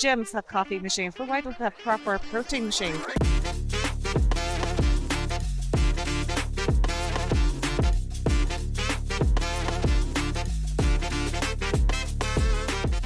Gyms have coffee machines, but why don't they have proper protein machines?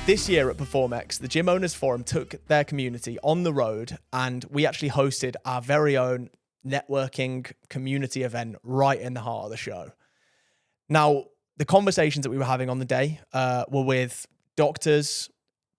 This year at PerformX, the Gym Owners Forum took their community on the road, and we actually hosted our very own networking community event right in the heart of the show. Now, the conversations that we were having on the day were with doctors,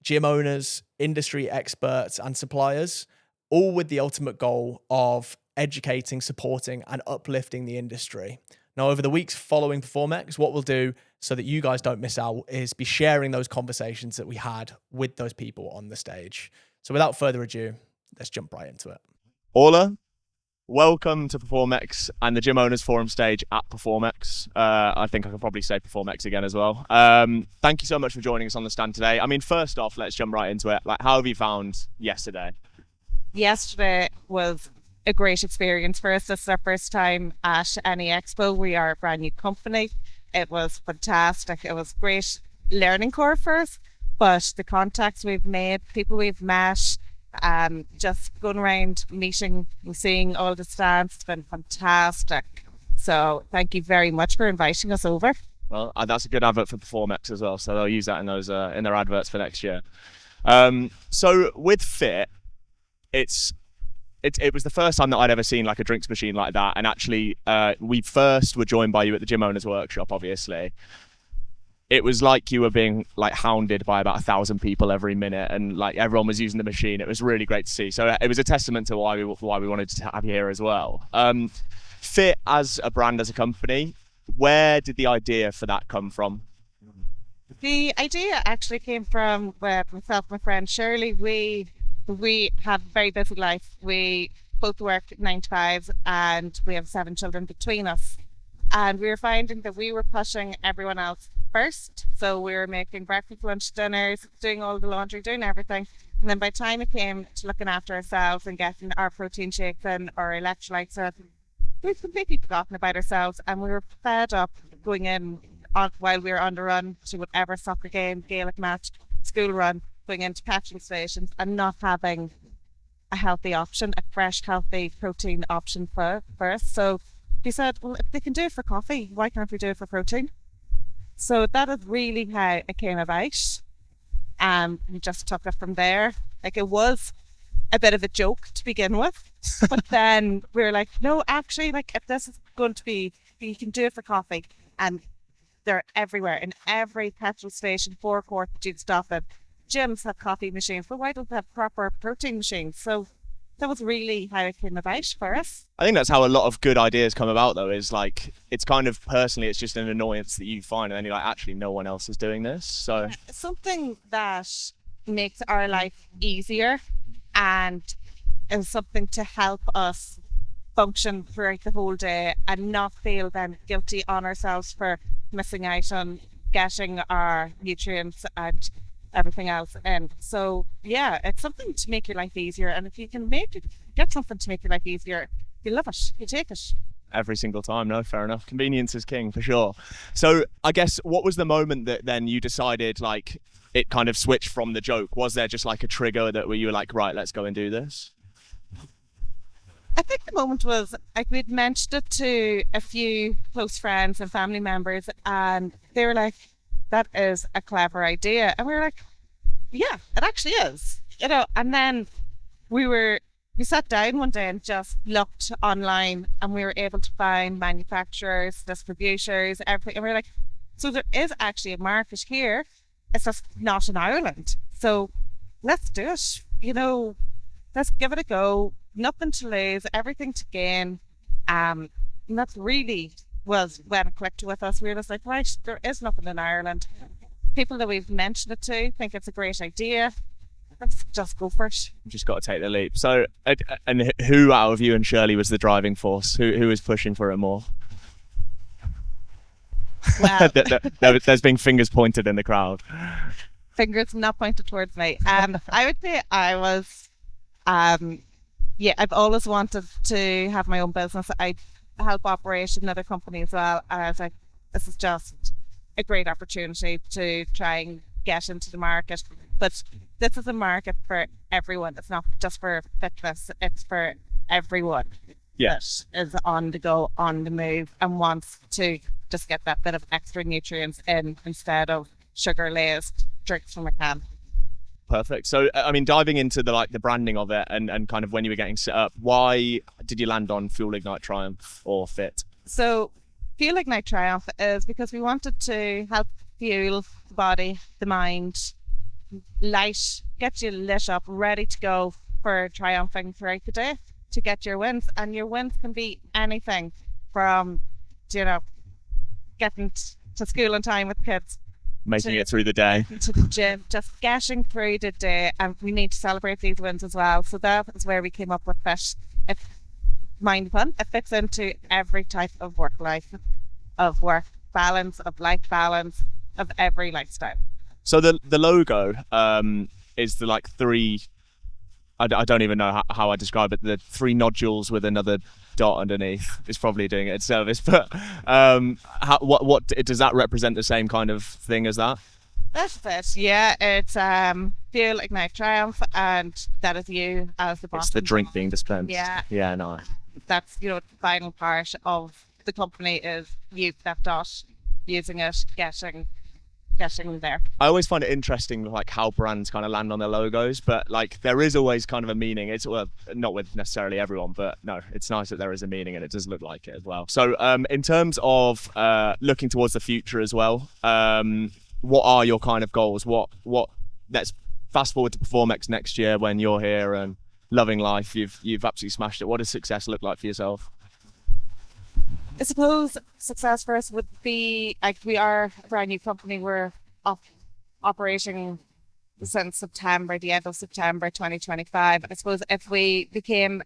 gym owners, industry experts, and suppliers, all with the ultimate goal of educating, supporting, and uplifting the industry. Now, over the weeks following PerformX, what we'll do so that you guys don't miss out is be sharing those conversations that we had with those people on the stage. So without further ado, let's jump right into it. Orla, welcome to PerformX and the Gym Owners Forum stage at PerformX. I think I can probably say PerformX again as well. Thank you so much for joining us on the stand today. I mean, first off, let's jump right into it. Like, how have you found yesterday? Yesterday was a great experience for us. This is our first time at any expo. We are a brand new company. It was fantastic. It was a great learning curve for us, but the contacts we've made, people we've met, just going around meeting and seeing all the stands, it's been fantastic. So thank you very much for inviting us over. Well, that's a good advert for PerformX as well, so they'll use that in those in their adverts for next year. So with Fit, it was the first time that I'd ever seen like a drinks machine like that, and actually we first were joined by you at the Gym Owners Workshop. Obviously, it was like you were being like hounded by about 1,000 people every minute, and like everyone was using the machine. It was really great to see. So it was a testament to why we wanted to have you here as well. Fit as a brand, as a company, where did the idea for that come from? The idea actually came from myself and my friend Shirley. We have a very busy life. We both work 9 to 5 and we have 7 children between us. And we were finding that we were pushing everyone else first. So we were making breakfast, lunch, dinners, doing all the laundry, doing everything. And then by the time it came to looking after ourselves and getting our protein shakes and our electrolytes, we'd completely forgotten about ourselves. And we were fed up going in while we were on the run to whatever soccer game, Gaelic match, school run, going into petrol stations and not having a healthy option, a fresh, healthy protein option for us. So he said, well, if they can do it for coffee, why can't we do it for protein? So that is really how it came about. We just took it from there. Like, it was a bit of a joke to begin with, but then we were like, no, actually, like, if this is going to be, you can do it for coffee, and they're everywhere in every petrol station, forecourt that you'd stop at. Gyms have coffee machines, but why don't they have proper protein machines? So that was really how it came about for us. I think that's how a lot of good ideas come about, though, is like, it's kind of personally, it's just an annoyance that you find, and then you're like, actually, no one else is doing this. So something that makes our life easier and is something to help us function throughout the whole day and not feel then guilty on ourselves for missing out on getting our nutrients and everything else. And so yeah, it's something to make your life easier, and if you can get something to make your life easier, you love it, you take it every single time. No, fair enough. Convenience is king for sure. So I guess, what was the moment that then you decided, like, it kind of switched from the joke? Was there just like a trigger that where you were like, right, let's go and do this? I think the moment was, like, we'd mentioned it to a few close friends and family members, and they were like, that is a clever idea. And we were like, yeah, it actually is, and then we sat down one day and just looked online, and we were able to find manufacturers, distributors, everything. And we were like, so there is actually a market here, it's just not in Ireland. So let's do it, let's give it a go. Nothing to lose, everything to gain. And that's really was when it clicked with us. We were just like, right, there is nothing in Ireland. People that we've mentioned it to think it's a great idea. Let's just go for it. You just got to take the leap. So, and who out of you and Shirley was the driving force? Who was pushing for it more? Well, there's been fingers pointed in the crowd. Fingers not pointed towards me. I would say I was, I've always wanted to have my own business. I help operate another company as well. And I was like, this is just a great opportunity to try and get into the market. But this is a market for everyone. It's not just for fitness, it's for everyone that is on the go, on the move, and wants to just get that bit of extra nutrients in instead of sugar-laced drinks from a can. Perfect. So, I mean, diving into the branding of it and kind of when you were getting set up, why did you land on Fuel Ignite Triumph or Fit? So, Fuel Ignite Triumph is because we wanted to help fuel the body, the mind, get you lit up, ready to go for triumphing throughout the day to get your wins. And your wins can be anything from, getting to school on time with kids, making it through the day, to the gym, just getting through the day. And we need to celebrate these wins as well. So that is where we came up with Fit. Mind fun. It fits into every type of work balance, of life balance, of every lifestyle. So the logo is the three. I don't even know how I describe it. The three nodules with another dot underneath is probably doing it in service. But what does that represent? The same kind of thing as that? That's it. Yeah, it's Fuel Ignite Triumph, and that is you as the boss. It's the drink being dispensed. Yeah. Yeah, nice. That's the final part of the company is you, that dot, using it, getting there. I always find it interesting how brands kind of land on their logos, but there is always kind of a meaning. It's not with necessarily everyone, but no, it's nice that there is a meaning and it does look like it as well. So in terms of looking towards the future as well, what are your kind of goals? What let's fast forward to PerformX next year when you're here and loving life. You've absolutely smashed it. What does success look like for yourself? I suppose success for us would be we are a brand new company. We're operating since September, the end of September 2025. I suppose if we became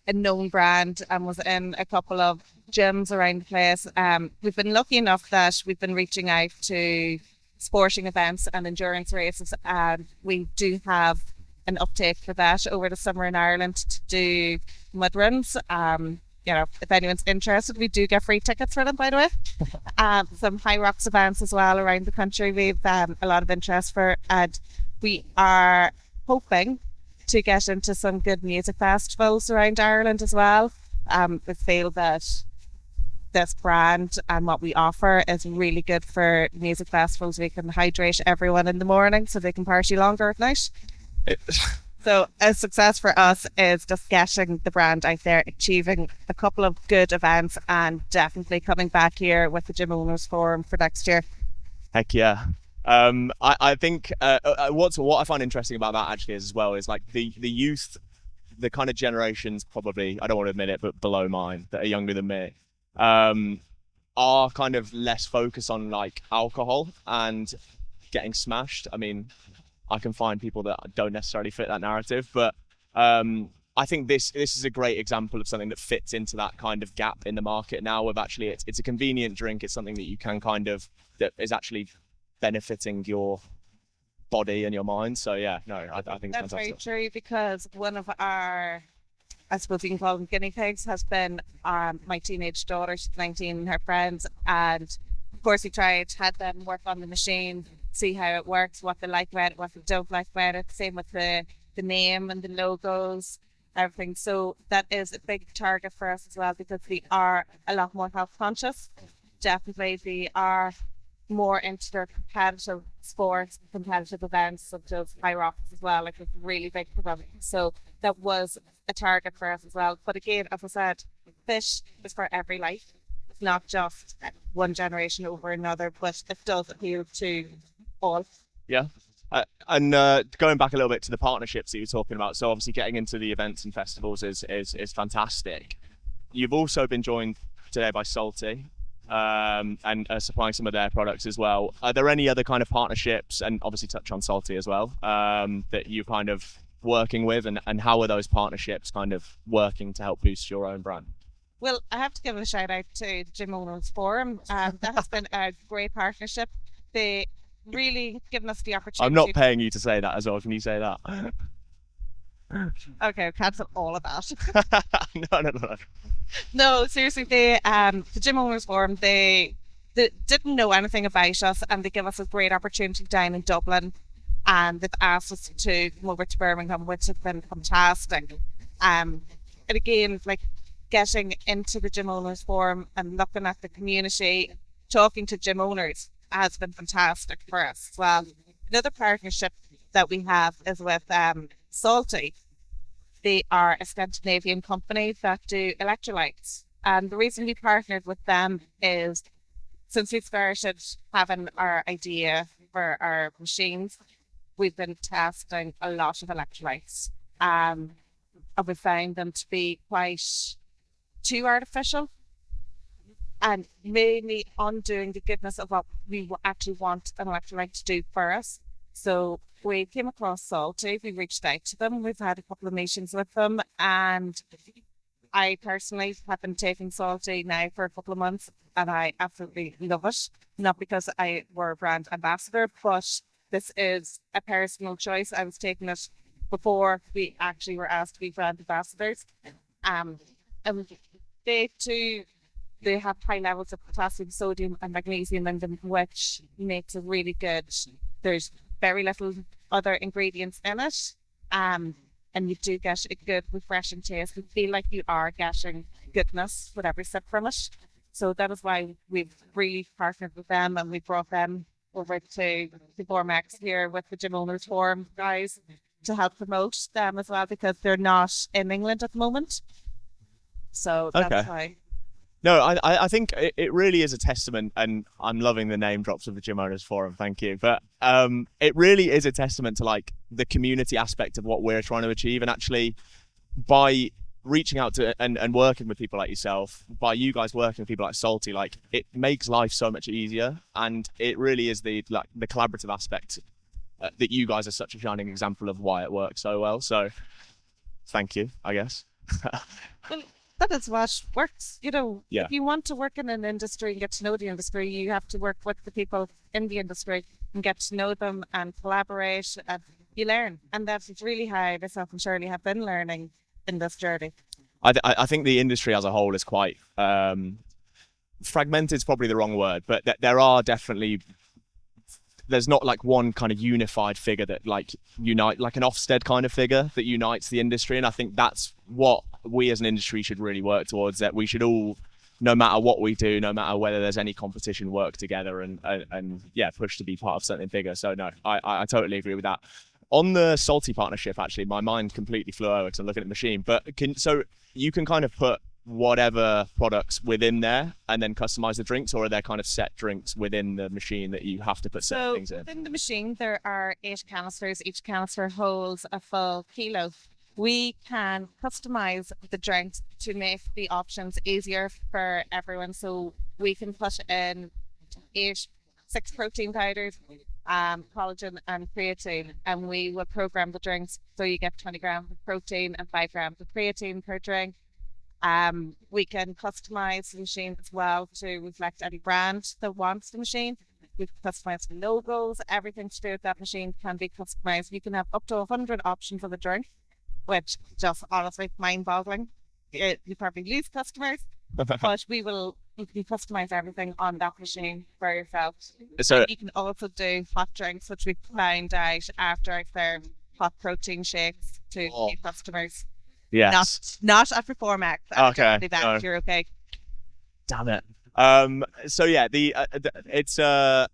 a known brand and was in a couple of gyms around the place, we've been lucky enough that we've been reaching out to sporting events and endurance races, and we do have an uptake for that over the summer in Ireland to do mud runs. If anyone's interested, we do get free tickets for them, by the way. Some high rocks events as well around the country. We've a lot of interest for, and we are hoping to get into some good music festivals around Ireland as well. We feel that this brand and what we offer is really good for music festivals. We can hydrate everyone in the morning so they can party longer at night. So a success for us is just getting the brand out there, achieving a couple of good events, and definitely coming back here with the Gym Owners Forum for next year. Heck yeah. I think what I find interesting about that actually is as well is the youth, the kind of generations probably, I don't want to admit it, but below mine that are younger than me, are kind of less focused on alcohol and getting smashed. I mean, I can find people that don't necessarily fit that narrative, but I think this is a great example of something that fits into that kind of gap in the market now. Of actually, it's a convenient drink. It's something that you can that is actually benefiting your body and your mind. So yeah, no, I think that's fantastic. Very true, because one of our, I suppose you can call them guinea pigs, has been my teenage daughter. She's 19, and her friends, and of course we had them work on the machine, see how it works, what they like about it, what they don't like about it. Same with the name and the logos, everything. So that is a big target for us as well, because we are a lot more health conscious. Definitely they are more into their competitive sports, competitive events such as high rocks as well, it's really big for them. So that was a target for us as well. But again, as I said, fish is for every life. It's not just one generation over another, but it does appeal to all. Yeah. And going back a little bit to the partnerships that you were talking about, so obviously getting into the events and festivals is fantastic. You've also been joined today by Salty and supplying some of their products as well. Are there any other kind of partnerships, and obviously touch on Salty as well, that you're kind of working with, and how are those partnerships kind of working to help boost your own brand? Well, I have to give a shout out to the Gym Owners Forum. That has been a great partnership. They really given us the opportunity. I'm not paying you to say that as well. Can you say that? Okay, I'll cancel all of that. No. No, seriously, the Gym Owners Forum, they didn't know anything about us, and they give us a great opportunity down in Dublin. and they've asked us to come over to Birmingham, which has been fantastic. And again, like getting into the gym owners forum and looking at the community, talking to gym owners has been fantastic for us as well. Another partnership that we have is with Salty. They are a Scandinavian company that do electrolytes. And the reason we partnered with them is since we started having our idea for our machines, we've been testing a lot of electrolytes. And we found them to be quite too artificial and mainly undoing the goodness of what we actually want an electrolyte to do for us. So we came across Salty, we reached out to them, we've had a couple of meetings with them, and I personally have been taking Salty now for a couple of months and I absolutely love it. Not because I were a brand ambassador, but this is a personal choice. I was taking it before we actually were asked to be brand ambassadors. And they have high levels of potassium, sodium and magnesium in them, which makes it really good. There's very little other ingredients in it. And you do get a good refreshing taste. You feel like you are getting goodness with every sip from it. So that is why we've really partnered with them, and we brought them over to PerformX here with the Gym Owners Forum guys to help promote them as well, because they're not in England at the moment. So that's why. No, I think it really is a testament, and I'm loving the name drops of the Gym Owners Forum, thank you. But it really is a testament to like the community aspect of what we're trying to achieve. And actually by reaching out to and working with people like yourself, by you guys working with people like Salty, like it makes life so much easier. And it really is the collaborative aspect that you guys are such a shining example of why it works so well. So thank you, I guess. Well, that is what works. You know, Yeah. If you want to work in an industry and get to know the industry, you have to work with the people in the industry and get to know them and collaborate, and you learn. And that's really how myself and Shirley have been learning in this journey. I think the industry as a whole is quite fragmented is probably the wrong word, but there are definitely, there's not like one kind of unified figure that like unite, like an Ofsted kind of figure that unites the industry. And I think that's what we as an industry should really work towards, that we should all, no matter what we do, no matter whether there's any competition, work together and yeah, push to be part of something bigger. So no, I totally agree with that. On the Salty partnership, actually, my mind completely flew over because I'm looking at the machine. But so you can kind of put whatever products within there and then customize the drinks, or are there kind of set drinks within the machine that you have to put certain things in? Within the machine, there are 8 canisters. Each canister holds a full kilo. We can customize the drinks to make the options easier for everyone. So we can put in 6 protein powders, collagen and creatine, and we will program the drinks so you get 20 grams of protein and 5 grams of creatine per drink. We can customize the machine as well to reflect any brand that wants the machine. We can customize the logos, everything to do with that machine can be customized. You can have up to 100 options of a drink, which just honestly mind-boggling. You probably lose customers, but we can customize everything on that machine for yourself. So you can also do hot drinks, which we found out after I served hot protein shakes to customers. yes, Not at PerformX. Okay, That, no. You're okay. Damn it. So yeah, it's there's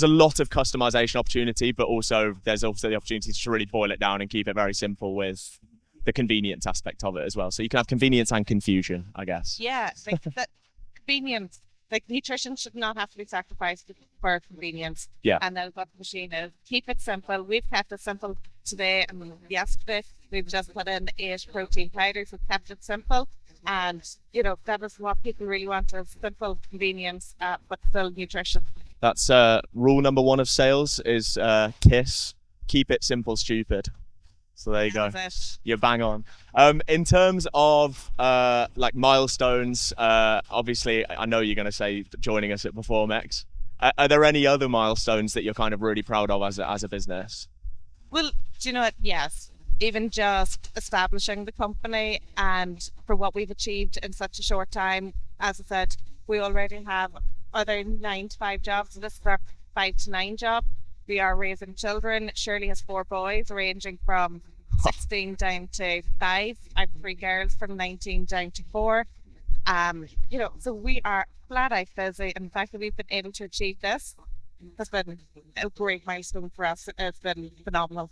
a lot of customization opportunity, but also there's also the opportunity to really boil it down and keep it very simple with the convenience aspect of it as well. So you can have convenience and confusion, I guess. Yeah, like that convenience. Like nutrition should not have to be sacrificed for convenience. Yeah. And that's what the machine is. Keep it simple. We've kept it simple today and yesterday. We've just put in 8 protein powders. We've kept it simple. And, you know, that is what people really want, is simple convenience, but still nutrition. That's rule number 1 of sales is KISS, keep it simple, stupid. So there you go. You're bang on. In terms of like milestones, obviously I know you're going to say joining us at PerformX. Are there any other milestones that you're kind of really proud of as a business? Well, do you know what? Yes. Even just establishing the company and for what we've achieved in such a short time. As I said, we already have other 9 to 5 jobs. So this is our 5 to 9 job. We are raising children. Shirley has 4 boys, ranging from 16 down to 5. I have 3 girls from 19 down to 4. So we are flat out busy, and the fact that we've been able to achieve this has been a great milestone for us. It's been phenomenal.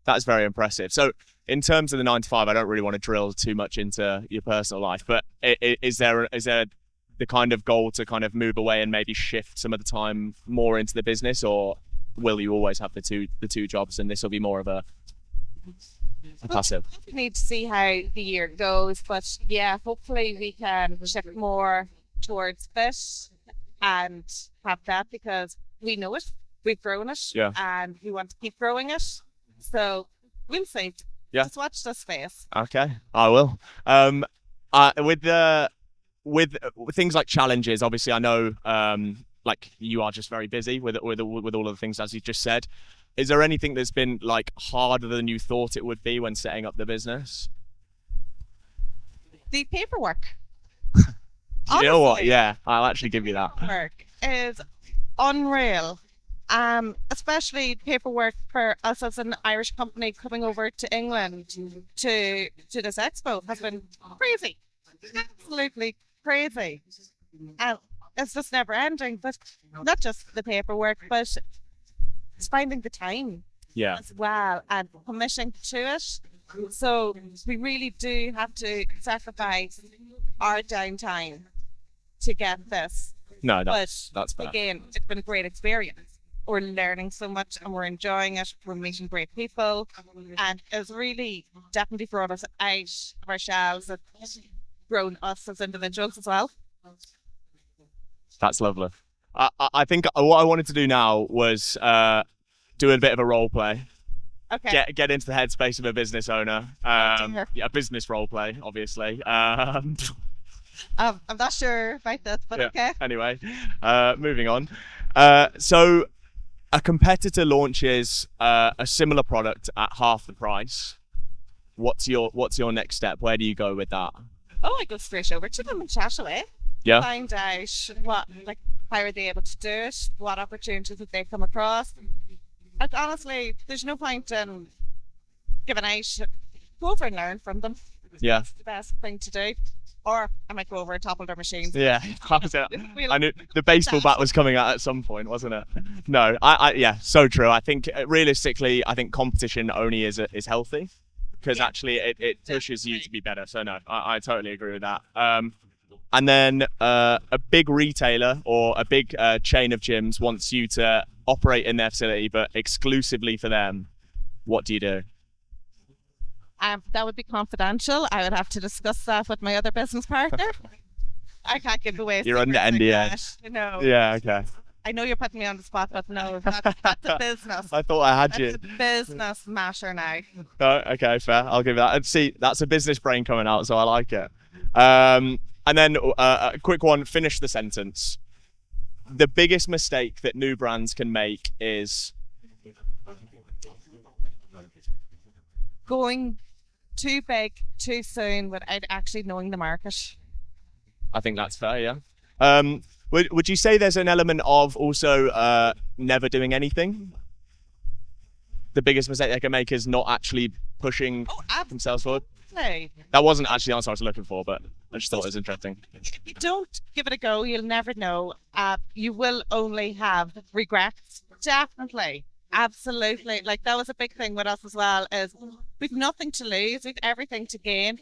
That's very impressive. So in terms of the 9 to 5, I don't really want to drill too much into your personal life, but is there the kind of goal to kind of move away and maybe shift some of the time more into the business, or will you always have the two jobs and this will be more of a passive? We need to see how the year goes, but yeah, hopefully we can shift more towards fish and have that, because we know it, we've grown it, and we want to keep growing it. So we'll see. Yeah. Just watch this space. Okay, I will. With things like challenges, obviously I know like you are just very busy with all of the things as you just said. Is there anything that's been like harder than you thought it would be when setting up the business? The paperwork. You know what? Yeah, I'll actually give you that. Paperwork is unreal. Especially paperwork for us as an Irish company coming over to England to this expo has been crazy. Absolutely crazy. And it's just never ending, but not just the paperwork, but it's finding the time as well and committing to it. So we really do have to sacrifice our downtime to get this. No, that's fair. Again, it's been a great experience. We're learning so much and we're enjoying it. We're meeting great people, and it's really definitely brought us out of our shells and grown us as individuals as well. That's lovely. I think what I wanted to do now was do a bit of a role play. Okay. Get into the headspace of a business owner. A business role play, obviously. I'm not sure about this, but okay. Anyway, moving on. So a competitor launches a similar product at half the price. What's your next step? Where do you go with that? Oh, I go straight over to them and chat away. Yeah. Find out how are they able to do it, what opportunities have they come across. And honestly, there's no point in giving out. Go over and learn from them. Yeah. That's the best thing to do. Or I might go over and topple their machines. Yeah, I knew the baseball bat was coming out at some point, wasn't it? No, yeah, so true. I think realistically, competition only is healthy, because actually it pushes you to be better. So no, I totally agree with that. And then a big retailer or a big chain of gyms wants you to operate in their facility, but exclusively for them. What do you do? That would be confidential. I would have to discuss that with my other business partner. I can't give away. You're under NDA. No. Yeah. Okay. I know you're putting me on the spot, but no, that's a business. I thought I had you. That's a business matter now. Oh, okay, fair. I'll give you that. And see, that's a business brain coming out, so I like it. And then a quick one. Finish the sentence. The biggest mistake that new brands can make is going too big too soon without actually knowing the market. I think that's fair, yeah. Would you say there's an element of also never doing anything? The biggest mistake they can make is not actually pushing themselves forward? That wasn't actually the answer I was looking for, but I just thought it was interesting. If you don't give it a go, you'll never know. You will only have regrets. Definitely. Absolutely. Like, that was a big thing with us as well, is we've nothing to lose, we've everything to gain.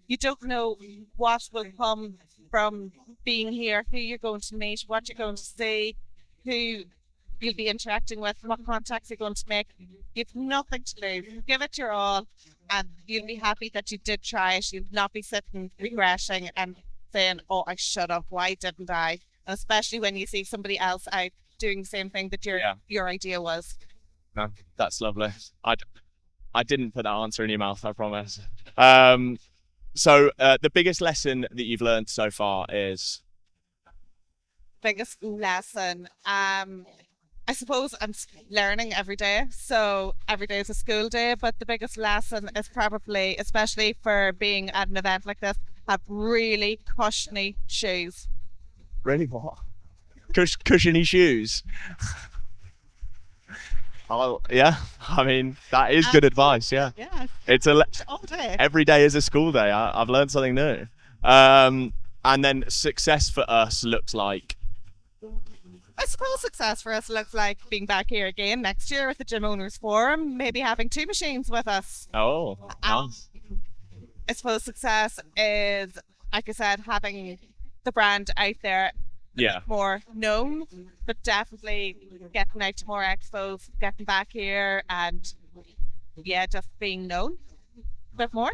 You don't know what will come from being here, who you're going to meet, what you're going to see, who you'll be interacting with, what contacts you're going to make. You've nothing to lose. Give it your all, and you'll be happy that you did try it. You'll not be sitting regretting and saying, oh, I should have, why didn't I? And especially when you see somebody else out doing the same thing that your idea was. No, that's lovely. I didn't put that answer in your mouth, I promise. So the biggest lesson that you've learned so far is? Biggest lesson, I suppose I'm learning every day, so every day is a school day, but the biggest lesson is probably, especially for being at an event like this, have really cushiony shoes. Really, what? Cushiony shoes? Oh, yeah. I mean, that is good advice. Yeah. Yeah, It's a all day. every day is a school day. I've learned something new. And then success for us looks like. I suppose success for us looks like being back here again next year with the Gym Owners Forum, maybe having 2 machines with us. Oh, nice. I suppose success is, like I said, having the brand out there Yeah. more known, but definitely getting out to more expos, getting back here, and yeah, just being known a bit more.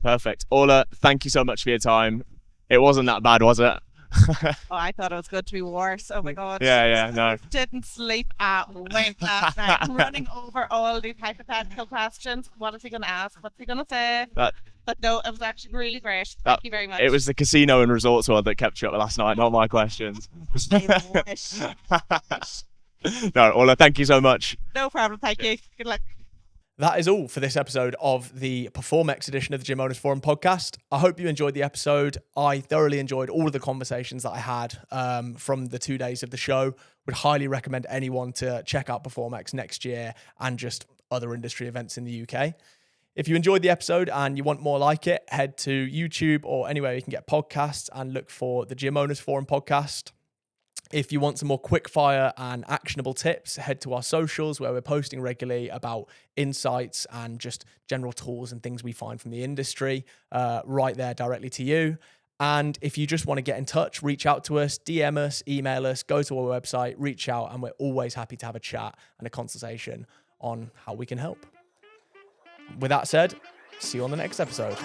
Perfect. Orla, thank you so much for your time. It wasn't that bad, was it? Oh, I thought it was going to be worse. Oh my god. Yeah, no. Didn't sleep at length last night. I'm running over all these hypothetical questions. What is he going to ask? What's he going to say? That, But no, it was actually really great. Thank you very much. It was the casino and resorts one that kept you up last night, not my questions. I wish. No, Orla, thank you so much. No problem. Thank you. Good luck. That is all for this episode of the PerformX edition of the Gym Owners Forum podcast. I hope you enjoyed the episode. I thoroughly enjoyed all of the conversations that I had from the 2 days of the show. Would highly recommend anyone to check out PerformX next year and just other industry events in the UK. If you enjoyed the episode and you want more like it, head to YouTube or anywhere you can get podcasts and look for the Gym Owners Forum podcast. If you want some more quick fire and actionable tips, head to our socials where we're posting regularly about insights and just general tools and things we find from the industry right there directly to you. And if you just want to get in touch, reach out to us, DM us, email us, go to our website, reach out, and we're always happy to have a chat and a conversation on how we can help. With that said, see you on the next episode.